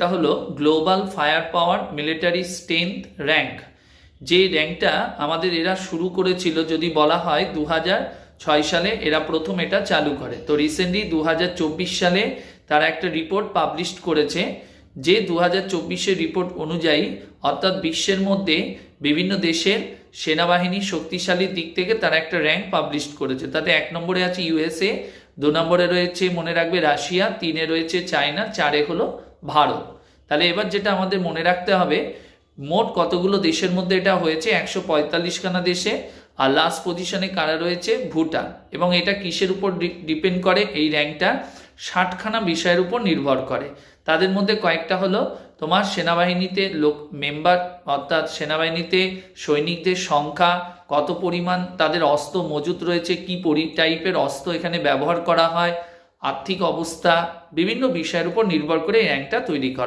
এটা হলো global fire পাওয়ার military strength rank. যে র্যাঙ্কটা আমাদের এরা শুরু করেছিল, যদি বলা হয় 2006 সালে এরা প্রথম এটা চালু করে। তো রিসেন্টলি 2024 সালে তারা একটা রিপোর্ট পাবলিশ করেছে, যে 2024-এর রিপোর্ট অনুযায়ী অর্থাৎ বিশ্বের মধ্যে বিভিন্ন দেশের সেনাবাহিনী শক্তিশালীর দিক থেকে তারা একটা র্যাঙ্ক পাবলিশ করেছে। তাতে 1 নম্বরে আছে ইউএসএ, 2 নম্বরে রয়েছে মনে রাখবে রাশিয়া, 3-এ রয়েছে চায়না, 4-এ হলো ভারত। তাহলে এবার যেটা আমাদের মনে রাখতে হবে, মোট কতগুলো দেশের মধ্যে এটা হয়েছে, 145খানা দেশে। আর লাস্ট পজিশনে কারা রয়েছে, ভুটান। এবং এটা কিসের উপর ডিপেন্ড করে, এই র্যাঙ্কটা 60খানা বিষয়ের উপর নির্ভর করে। তাদের মধ্যে কয়েকটা হলো তোমার সেনাবাহিনীতে মেম্বার, অর্থাৎ সেনাবাহিনীতে সৈনিকদের সংখ্যা, কত পরিমাণ তাদের অস্ত্র মজুত রয়েছে, কি টাইপের অস্ত্র এখানে ব্যবহার করা হয়, আর্থিক অবস্থা, বিভিন্ন বিষয়ের উপর নির্ভর করে এই র্যাঙ্কটা তৈরি করা।